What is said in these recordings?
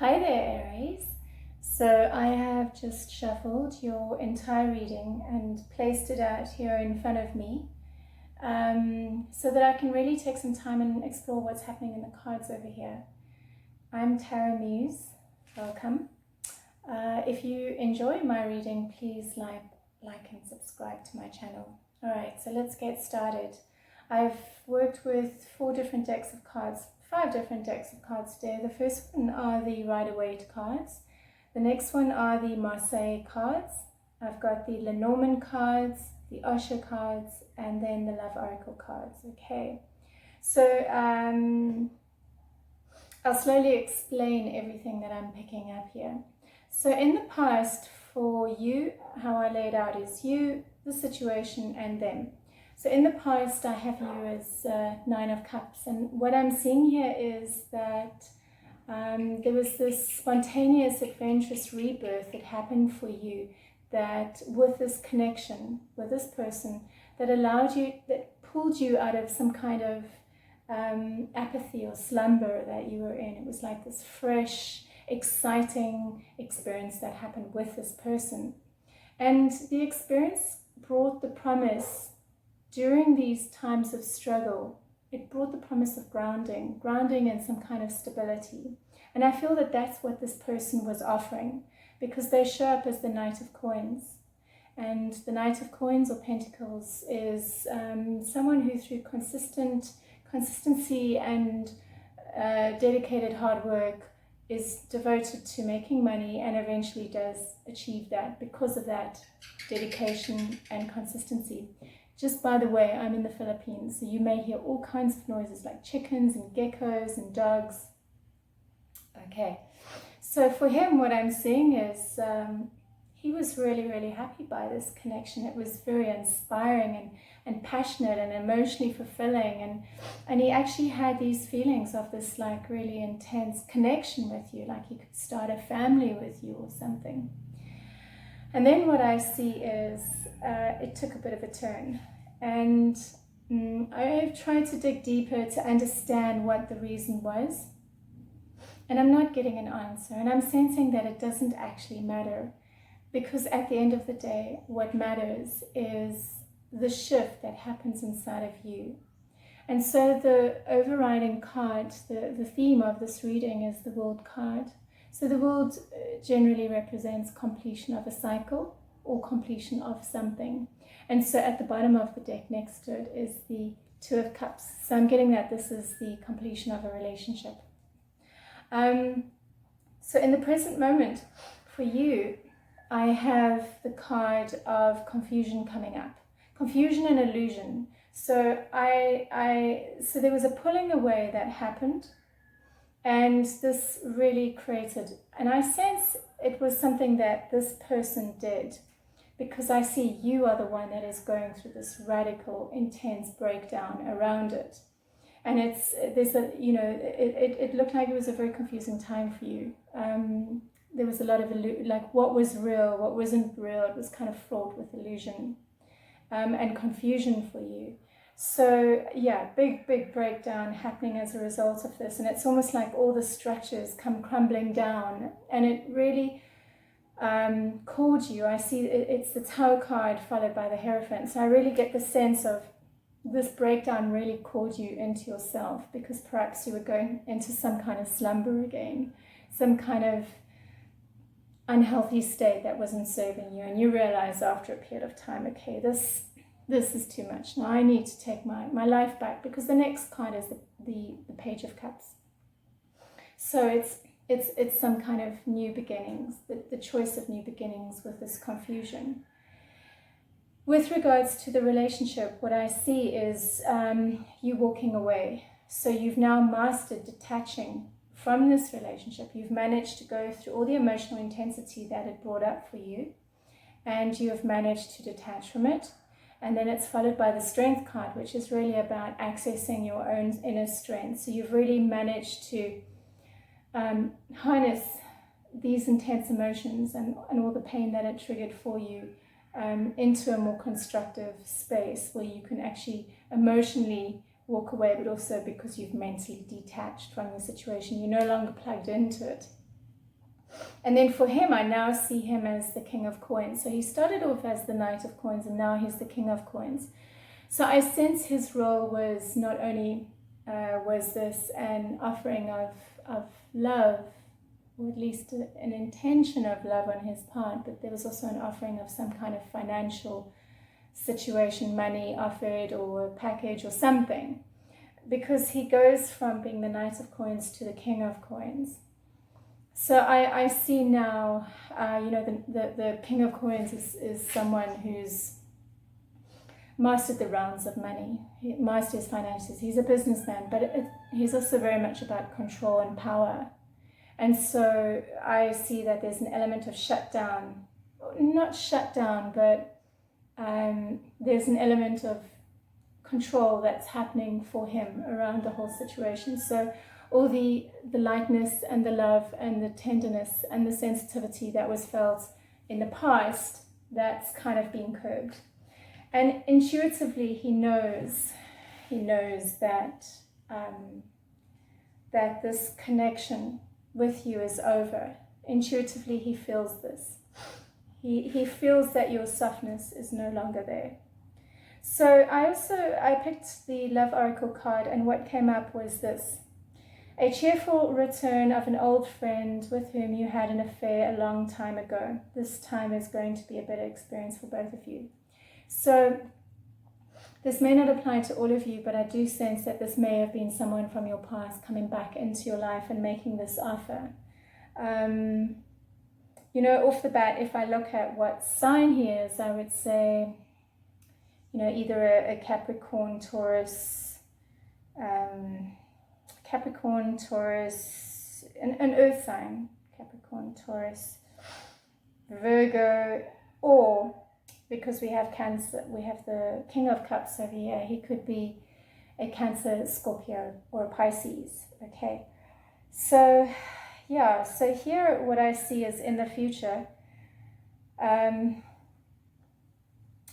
Hi there, Aries. So I have just shuffled your entire reading and placed it out here in front of me so that I can really take some time and explore what's happening in the cards over here. I'm Tarot Muse. Welcome. If you enjoy my reading, please like and subscribe to my channel. Alright, so let's get started. I've worked with 5 different decks of cards today. The first one are the Rider-Waite cards. The next one are the Marseille cards. I've got the Lenormand cards, the Osho cards, and then the Love Oracle cards. Okay, so I'll slowly explain everything that I'm picking up here. So in the past, for you, how I laid out is you, the situation, and them. So in the past, I have you as 9 of Cups, and what I'm seeing here is that there was this spontaneous, adventurous rebirth that happened for you, that with this connection with this person, that allowed you, that pulled you out of some kind of apathy or slumber that you were in. It was like this fresh, exciting experience that happened with this person, and the experience brought the promise. During these times of struggle, it brought the promise of grounding and some kind of stability. And I feel that that's what this person was offering, because they show up as the Knight of Coins. And the Knight of Coins or Pentacles is someone who, through consistency and dedicated hard work, is devoted to making money and eventually does achieve that because of that dedication and consistency. Just by the way, I'm in the Philippines, so you may hear all kinds of noises like chickens and geckos and dogs. Okay, so for him, what I'm seeing is he was really, really happy by this connection. It was very inspiring and passionate and emotionally fulfilling. And he actually had these feelings of this like really intense connection with you, like he could start a family with you or something. And then what I see is it took a bit of a turn, and I've tried to dig deeper to understand what the reason was, and I'm not getting an answer, and I'm sensing that it doesn't actually matter, because at the end of the day, what matters is the shift that happens inside of you. And so the overriding card, the theme of this reading is the World card. So the world generally represents completion of a cycle or completion of something. And so at the bottom of the deck next to it is the 2 of Cups. So I'm getting that this is the completion of a relationship. So in the present moment for you, I have the card of confusion coming up. Confusion and illusion. So so there was a pulling away that happened. And this really created, and I sense it was something that this person did, because I see you are the one that is going through this radical, intense breakdown around it. And it looked like it was a very confusing time for you. There was a lot of, like, what was real, what wasn't real. It was kind of fraught with illusion and confusion for you. So yeah, big breakdown happening as a result of this, and it's almost like all the structures come crumbling down, and it really called you. I see it's the Tower card followed by the Hierophant, so I really get the sense of this breakdown really called you into yourself, because perhaps you were going into some kind of slumber again, some kind of unhealthy state that wasn't serving you, and you realize after a period of time, okay, this is too much. Now I need to take my life back, because the next card is the Page of Cups. So it's some kind of new beginnings, the choice of new beginnings with this confusion. With regards to the relationship, what I see is you walking away. So you've now mastered detaching from this relationship. You've managed to go through all the emotional intensity that it brought up for you, and you have managed to detach from it. And then it's followed by the Strength card, which is really about accessing your own inner strength. So you've really managed to harness these intense emotions and all the pain that it triggered for you into a more constructive space where you can actually emotionally walk away, but also because you've mentally detached from the situation. You're no longer plugged into it. And then for him, I now see him as the King of Coins. So he started off as the Knight of Coins, and now he's the King of Coins. So I sense his role was not only was this an offering of love, or at least an intention of love on his part, but there was also an offering of some kind of financial situation, money offered or a package or something, because he goes from being the Knight of Coins to the King of Coins. So I see now, the King of Coins is someone who's mastered the realms of money. He masters finances. He's a businessman, but he's also very much about control and power. And so I see that there's an element of shutdown, not shutdown, but there's an element of control that's happening for him around the whole situation. So all the lightness and the love and the tenderness and the sensitivity that was felt in the past, that's kind of being curbed. And intuitively, he knows that that this connection with you is over. Intuitively, he feels this. He feels that your softness is no longer there. So I picked the Love Oracle card, and what came up was this: a cheerful return of an old friend with whom you had an affair a long time ago. This time is going to be a better experience for both of you. So this may not apply to all of you, but I do sense that this may have been someone from your past coming back into your life and making this offer. Off the bat, if I look at what sign he is, I would say, either a Capricorn, Taurus, an earth sign, Capricorn, Taurus, Virgo, or because we have Cancer, we have the King of Cups over here, he could be a Cancer, Scorpio, or a Pisces. Okay, so here what I see is in the future,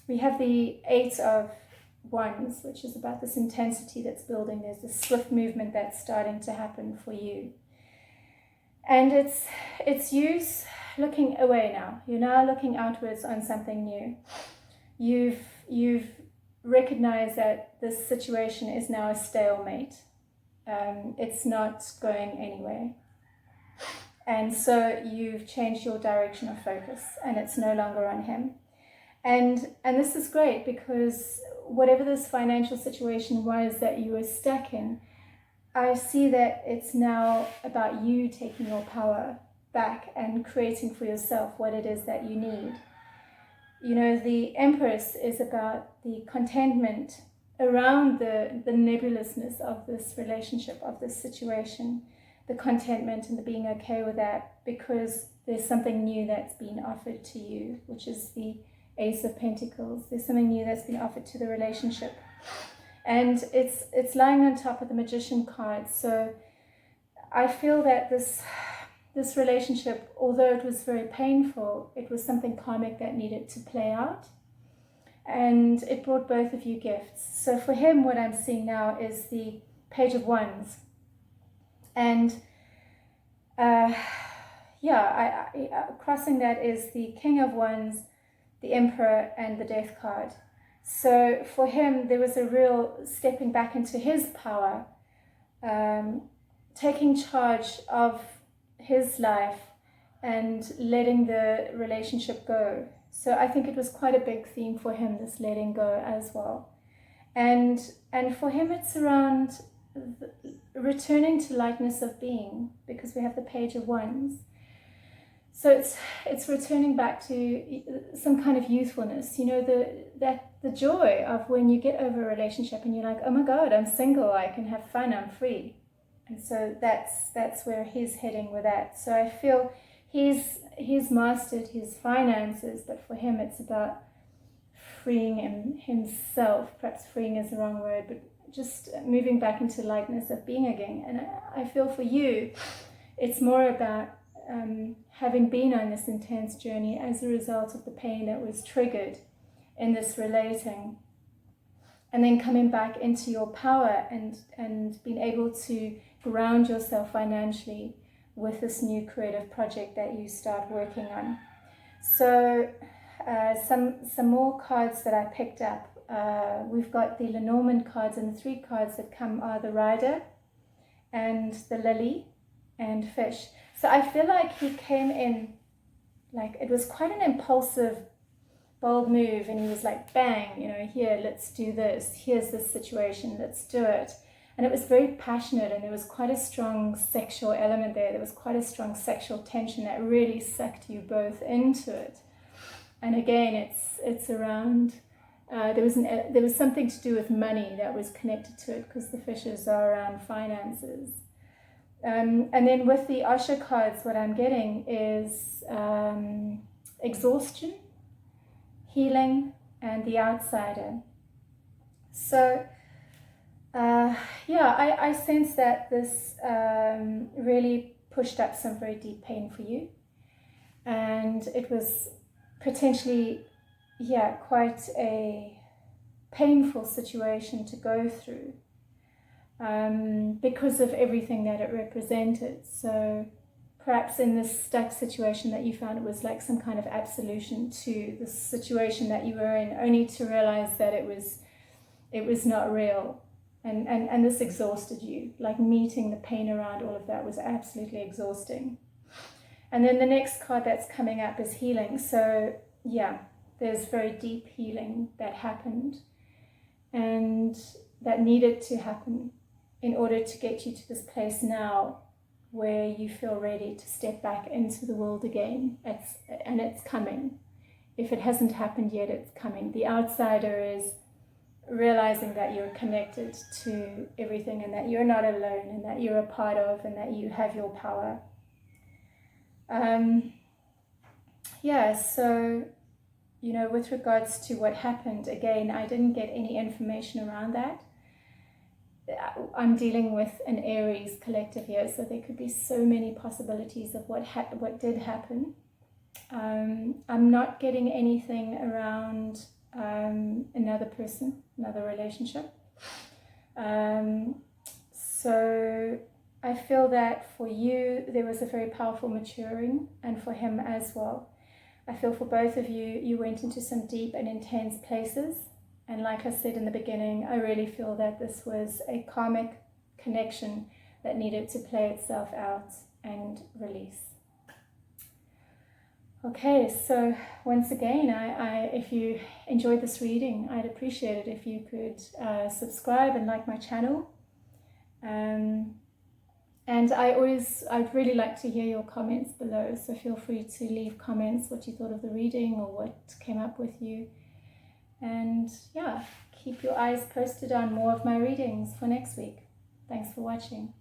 we have the Eight of Wands, which is about this intensity that's building. There's this swift movement that's starting to happen for you. And it's you looking away now. You're now looking outwards on something new. You've recognized that this situation is now a stalemate. It's not going anywhere. And so you've changed your direction of focus, and it's no longer on him. And this is great, because whatever this financial situation was that you were stuck in, I see that it's now about you taking your power back and creating for yourself what it is that you need. The Empress is about the contentment around the nebulousness of this relationship, of this situation, the contentment and the being okay with that, because there's something new that's been offered to you, which is the Ace of Pentacles. There's something new that's been offered to the relationship, and it's lying on top of the Magician card. So I feel that this relationship, although it was very painful, it was something karmic that needed to play out, and it brought both of you gifts. So for him, what I'm seeing now is the Page of Wands, and crossing that is the King of Wands, the Emperor, and the Death card. So for him, there was a real stepping back into his power, taking charge of his life and letting the relationship go. So I think it was quite a big theme for him, this letting go as well. And for him, it's around returning to lightness of being, because we have the Page of Wands. So it's returning back to some kind of youthfulness, the joy of when you get over a relationship and you're like, oh my God, I'm single, I can have fun, I'm free. And so that's where he's heading with that. So I feel he's mastered his finances, but for him it's about freeing himself. Perhaps freeing is the wrong word, but just moving back into lightness of being again. And I feel for you, it's more about having been on this intense journey as a result of the pain that was triggered in this relating, and then coming back into your power and being able to ground yourself financially with this new creative project that you start working on. So some more cards that I picked up. We've got the Lenormand cards, and the 3 cards that come are the Rider and the Lily and Fish. So I feel like he came in, like it was quite an impulsive, bold move, and he was like, bang, you know, here, let's do this. Here's this situation, let's do it. And it was very passionate, and there was quite a strong sexual element there. There was quite a strong sexual tension that really sucked you both into it. And again, it's around, there was something to do with money that was connected to it, because the fishes are around finances. And then with the Osho cards, what I'm getting is exhaustion, healing, and the outsider. So I sense that this really pushed up some very deep pain for you, and it was potentially quite a painful situation to go through, because of everything that it represented. So perhaps in this stuck situation that you found, it was like some kind of absolution to the situation that you were in, only to realize that it was not real. And this exhausted you. Like meeting the pain around all of that was absolutely exhausting. And then the next card that's coming up is healing. So yeah, there's very deep healing that happened and that needed to happen in order to get you to this place now where you feel ready to step back into the world again. It's coming. If it hasn't happened yet, it's coming. The outsider is realizing that you're connected to everything, and that you're not alone, and that you're a part of, and that you have your power. So, you know, with regards to what happened, again, I didn't get any information around that. I'm dealing with an Aries collective here, so there could be so many possibilities of what did happen. I'm not getting anything around another person, another relationship. So I feel that for you, there was a very powerful maturing, and for him as well. I feel for both of you, you went into some deep and intense places. And like I said in the beginning, I really feel that this was a karmic connection that needed to play itself out and release. Okay, so once again, I if you enjoyed this reading, I'd appreciate it if you could subscribe and like my channel. And I'd really like to hear your comments below, so feel free to leave comments, what you thought of the reading or what came up with you. And yeah, keep your eyes posted on more of my readings for next week. Thanks for watching.